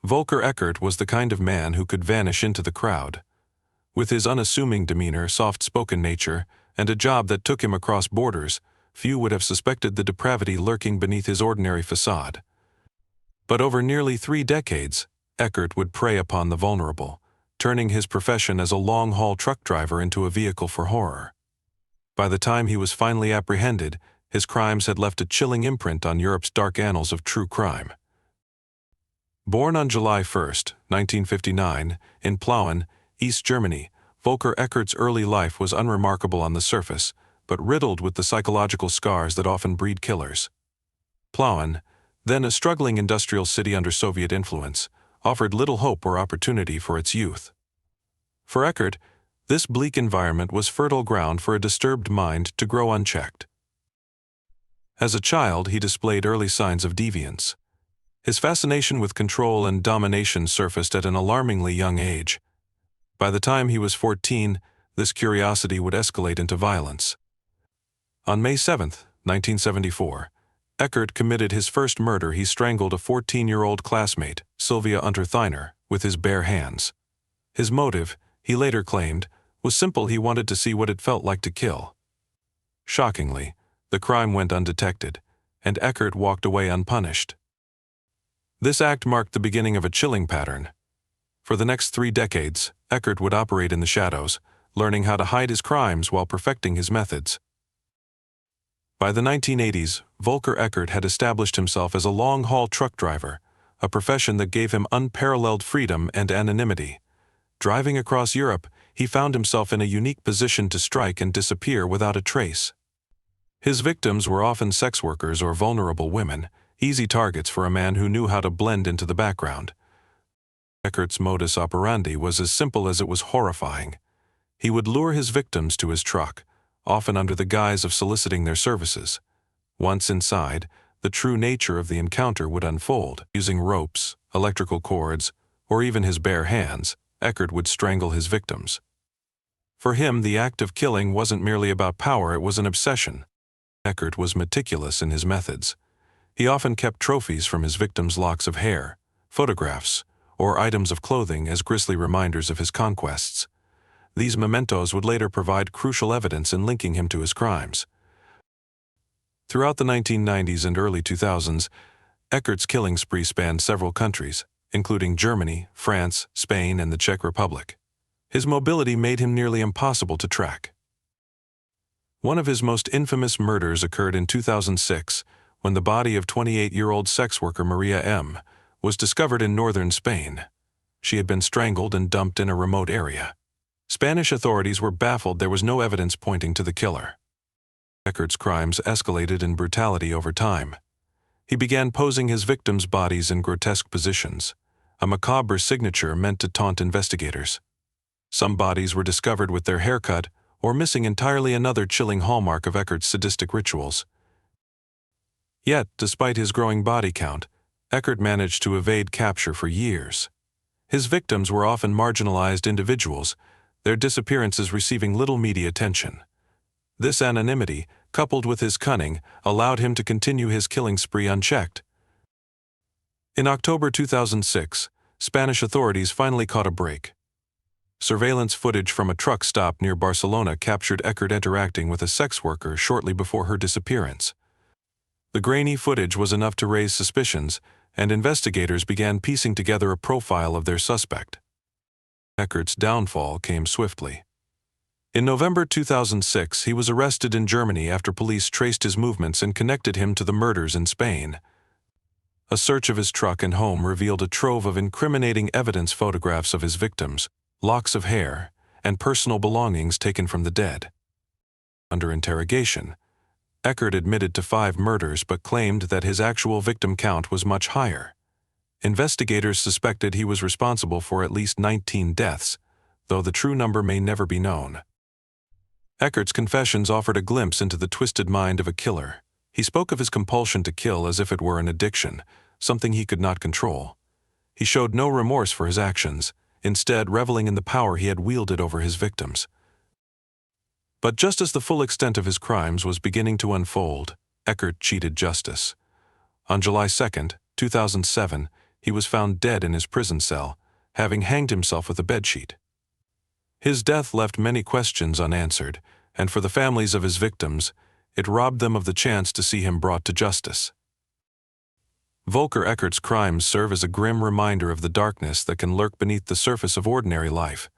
Volker Eckert was the kind of man who could vanish into the crowd. With his unassuming demeanor, soft-spoken nature, and a job that took him across borders, few would have suspected the depravity lurking beneath his ordinary facade. But over nearly 3 decades, Eckert would prey upon the vulnerable, turning his profession as a long-haul truck driver into a vehicle for horror. By the time he was finally apprehended, his crimes had left a chilling imprint on Europe's dark annals of true crime. Born on July 1, 1959, in Plauen, East Germany, Volker Eckert's early life was unremarkable on the surface, but riddled with the psychological scars that often breed killers. Plauen, then a struggling industrial city under Soviet influence, offered little hope or opportunity for its youth. For Eckert, this bleak environment was fertile ground for a disturbed mind to grow unchecked. As a child, he displayed early signs of deviance. His fascination with control and domination surfaced at an alarmingly young age. By the time he was 14, this curiosity would escalate into violence. On May 7, 1974, Eckert committed his first murder. He strangled a 14-year-old classmate, Sylvia Untertheiner, with his bare hands. His motive, he later claimed, was simple: he wanted to see what it felt like to kill. Shockingly, the crime went undetected, and Eckert walked away unpunished. This act marked the beginning of a chilling pattern. For the next 3 decades, Eckert would operate in the shadows, learning how to hide his crimes while perfecting his methods. By the 1980s, Volker Eckert had established himself as a long-haul truck driver, a profession that gave him unparalleled freedom and anonymity. Driving across Europe, he found himself in a unique position to strike and disappear without a trace. His victims were often sex workers or vulnerable women, easy targets for a man who knew how to blend into the background. Eckert's modus operandi was as simple as it was horrifying. He would lure his victims to his truck, often under the guise of soliciting their services. Once inside, the true nature of the encounter would unfold. Using ropes, electrical cords, or even his bare hands, Eckert would strangle his victims. For him, the act of killing wasn't merely about power, it was an obsession. Eckert was meticulous in his methods. He often kept trophies from his victims' locks of hair, photographs, or items of clothing as grisly reminders of his conquests. These mementos would later provide crucial evidence in linking him to his crimes. Throughout the 1990s and early 2000s, Eckert's killing spree spanned several countries, including Germany, France, Spain, and the Czech Republic. His mobility made him nearly impossible to track. One of his most infamous murders occurred in 2006, when the body of 28-year-old sex worker Maria M. was discovered in northern Spain. She had been strangled and dumped in a remote area. Spanish authorities were baffled. There was no evidence pointing to the killer. Eckert's crimes escalated in brutality over time. He began posing his victims' bodies in grotesque positions, a macabre signature meant to taunt investigators. Some bodies were discovered with their hair cut or missing entirely, another chilling hallmark of Eckert's sadistic rituals. Yet, despite his growing body count, Eckert managed to evade capture for years. His victims were often marginalized individuals, their disappearances receiving little media attention. This anonymity, coupled with his cunning, allowed him to continue his killing spree unchecked. In October 2006, Spanish authorities finally caught a break. Surveillance footage from a truck stop near Barcelona captured Eckert interacting with a sex worker shortly before her disappearance. The grainy footage was enough to raise suspicions, and investigators began piecing together a profile of their suspect. Eckert's downfall came swiftly. In November 2006, he was arrested in Germany after police traced his movements and connected him to the murders in Spain. A search of his truck and home revealed a trove of incriminating evidence: photographs of his victims, locks of hair, and personal belongings taken from the dead. Under interrogation, Eckert admitted to 5 murders but claimed that his actual victim count was much higher. Investigators suspected he was responsible for at least 19 deaths, though the true number may never be known. Eckert's confessions offered a glimpse into the twisted mind of a killer. He spoke of his compulsion to kill as if it were an addiction, something he could not control. He showed no remorse for his actions, instead reveling in the power he had wielded over his victims. But just as the full extent of his crimes was beginning to unfold, Eckert cheated justice. On July 2, 2007, he was found dead in his prison cell, having hanged himself with a bedsheet. His death left many questions unanswered, and for the families of his victims, it robbed them of the chance to see him brought to justice. Volker Eckert's crimes serve as a grim reminder of the darkness that can lurk beneath the surface of ordinary life.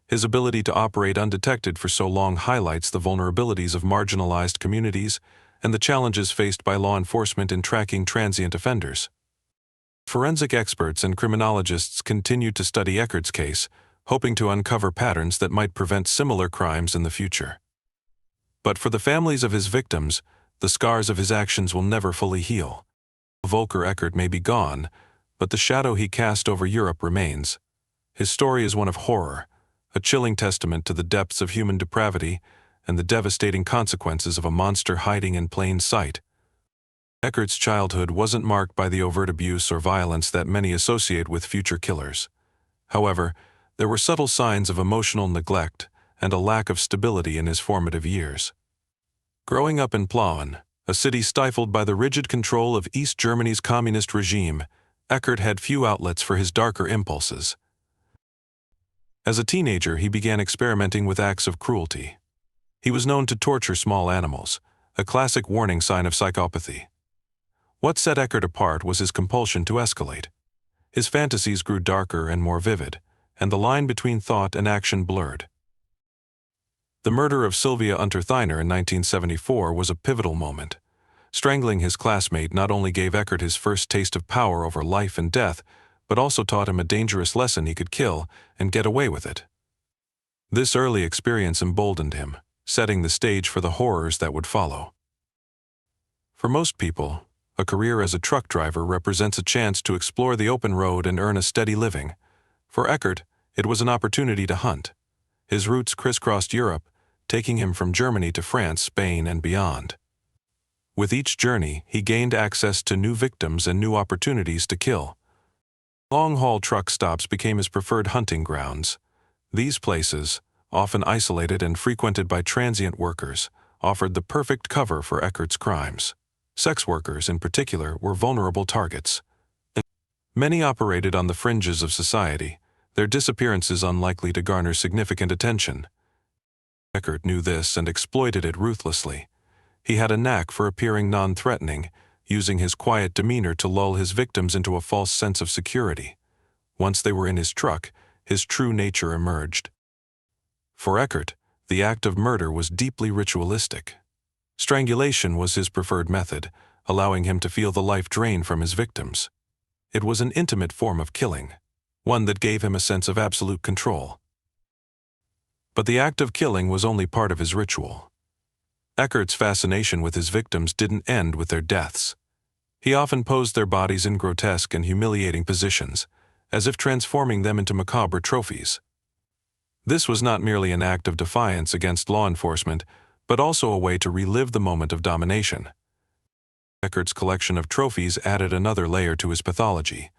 His ability to operate undetected for so long highlights the vulnerabilities of marginalized communities and the challenges faced by law enforcement in tracking transient offenders. Forensic experts and criminologists continue to study Eckert's case, hoping to uncover patterns that might prevent similar crimes in the future. But for the families of his victims, the scars of his actions will never fully heal. Volker Eckert may be gone, but the shadow he cast over Europe remains. His story is one of horror, a chilling testament to the depths of human depravity and the devastating consequences of a monster hiding in plain sight. Eckert's childhood wasn't marked by the overt abuse or violence that many associate with future killers. However, there were subtle signs of emotional neglect and a lack of stability in his formative years. Growing up in Plauen, a city stifled by the rigid control of East Germany's communist regime, Eckert had few outlets for his darker impulses. As a teenager, he began experimenting with acts of cruelty. He was known to torture small animals, a classic warning sign of psychopathy. What set Eckert apart was his compulsion to escalate. His fantasies grew darker and more vivid, and the line between thought and action blurred. The murder of Sylvia Unterthainer in 1974 was a pivotal moment. Strangling his classmate not only gave Eckert his first taste of power over life and death, but also taught him a dangerous lesson: he could kill and get away with it. This early experience emboldened him, setting the stage for the horrors that would follow. For most people, a career as a truck driver represents a chance to explore the open road and earn a steady living. For Eckert, it was an opportunity to hunt. His routes crisscrossed Europe, taking him from Germany to France, Spain, and beyond. With each journey, he gained access to new victims and new opportunities to kill. Long-haul truck stops became his preferred hunting grounds. These places, often isolated and frequented by transient workers, offered the perfect cover for Eckert's crimes. Sex workers, in particular, were vulnerable targets. Many operated on the fringes of society, their disappearances unlikely to garner significant attention. Eckert knew this and exploited it ruthlessly. He had a knack for appearing non-threatening, using his quiet demeanor to lull his victims into a false sense of security. Once they were in his truck, his true nature emerged. For Eckert, the act of murder was deeply ritualistic. Strangulation was his preferred method, allowing him to feel the life drain from his victims. It was an intimate form of killing, one that gave him a sense of absolute control. But the act of killing was only part of his ritual. Eckert's fascination with his victims didn't end with their deaths. He often posed their bodies in grotesque and humiliating positions, as if transforming them into macabre trophies. This was not merely an act of defiance against law enforcement, but also a way to relive the moment of domination. Eckert's collection of trophies added another layer to his pathology.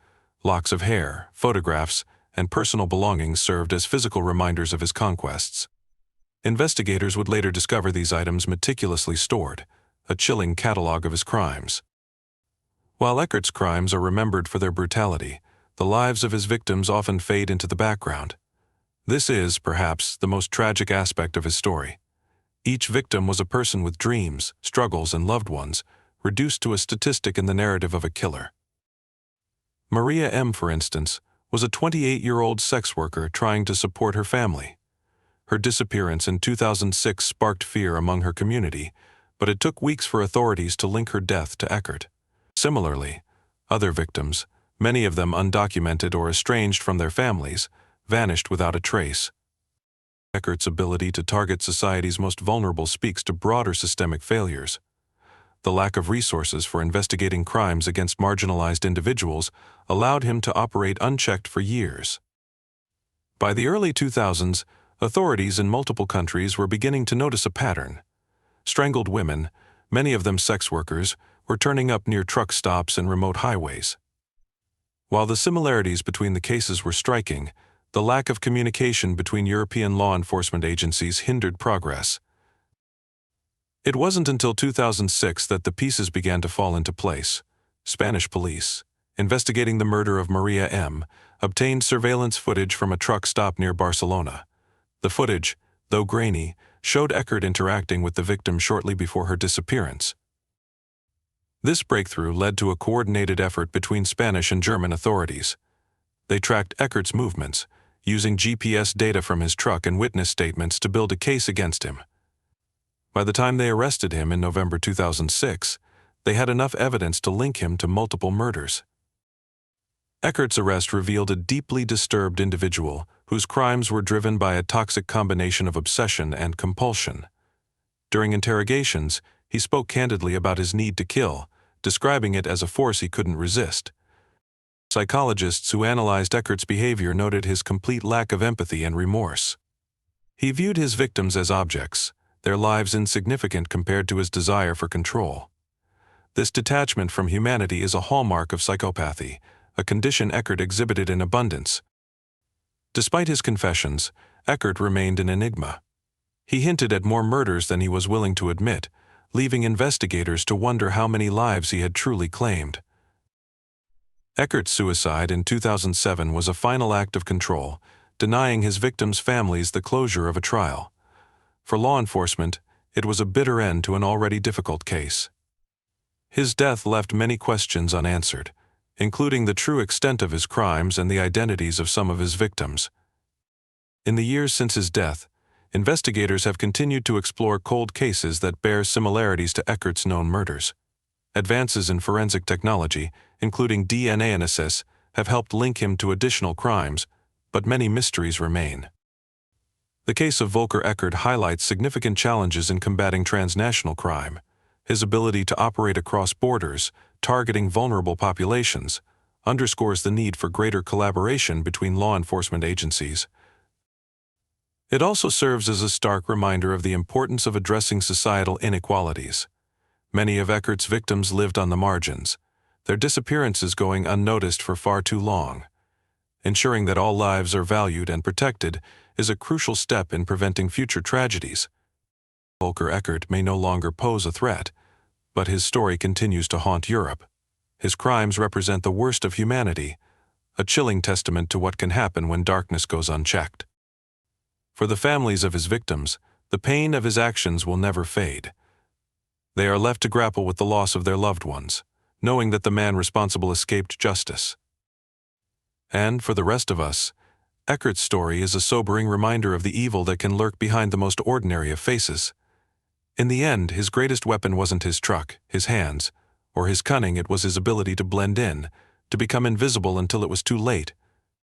Locks of hair, photographs, and personal belongings served as physical reminders of his conquests. Investigators would later discover these items meticulously stored, a chilling catalog of his crimes. While Eckert's crimes are remembered for their brutality, the lives of his victims often fade into the background. This is, perhaps, the most tragic aspect of his story. Each victim was a person with dreams, struggles, and loved ones, reduced to a statistic in the narrative of a killer. Maria M., for instance, was a 28-year-old sex worker trying to support her family. Her disappearance in 2006 sparked fear among her community, but it took weeks for authorities to link her death to Eckert. Similarly, other victims, many of them undocumented or estranged from their families, vanished without a trace. Eckert's ability to target society's most vulnerable speaks to broader systemic failures. The lack of resources for investigating crimes against marginalized individuals allowed him to operate unchecked for years. By the early 2000s, authorities in multiple countries were beginning to notice a pattern. Strangled women, many of them sex workers, were turning up near truck stops and remote highways. While the similarities between the cases were striking, the lack of communication between European law enforcement agencies hindered progress. It wasn't until 2006 that the pieces began to fall into place. Spanish police, investigating the murder of Maria M., obtained surveillance footage from a truck stop near Barcelona. The footage, though grainy, showed Eckert interacting with the victim shortly before her disappearance. This breakthrough led to a coordinated effort between Spanish and German authorities. They tracked Eckert's movements, using GPS data from his truck and witness statements to build a case against him. By the time they arrested him in November 2006, they had enough evidence to link him to multiple murders. Eckert's arrest revealed a deeply disturbed individual whose crimes were driven by a toxic combination of obsession and compulsion. During interrogations, he spoke candidly about his need to kill, describing it as a force he couldn't resist. Psychologists who analyzed Eckert's behavior noted his complete lack of empathy and remorse. He viewed his victims as objects, their lives insignificant compared to his desire for control. This detachment from humanity is a hallmark of psychopathy, a condition Eckert exhibited in abundance. Despite his confessions, Eckert remained an enigma. He hinted at more murders than he was willing to admit, leaving investigators to wonder how many lives he had truly claimed. Eckert's suicide in 2007 was a final act of control, denying his victims' families the closure of a trial. For law enforcement, it was a bitter end to an already difficult case. His death left many questions unanswered, including the true extent of his crimes and the identities of some of his victims. In the years since his death, investigators have continued to explore cold cases that bear similarities to Eckert's known murders. Advances in forensic technology, including DNA analysis, have helped link him to additional crimes, but many mysteries remain. The case of Volker Eckert highlights significant challenges in combating transnational crime. His ability to operate across borders, targeting vulnerable populations, underscores the need for greater collaboration between law enforcement agencies. It also serves as a stark reminder of the importance of addressing societal inequalities. Many of Eckert's victims lived on the margins, their disappearances going unnoticed for far too long. Ensuring that all lives are valued and protected is a crucial step in preventing future tragedies. Volker Eckert may no longer pose a threat, but his story continues to haunt Europe. His crimes represent the worst of humanity, a chilling testament to what can happen when darkness goes unchecked. For the families of his victims, the pain of his actions will never fade. They are left to grapple with the loss of their loved ones, knowing that the man responsible escaped justice. And for the rest of us, Eckert's story is a sobering reminder of the evil that can lurk behind the most ordinary of faces. In the end, his greatest weapon wasn't his truck, his hands, or his cunning. It was his ability to blend in, to become invisible until it was too late.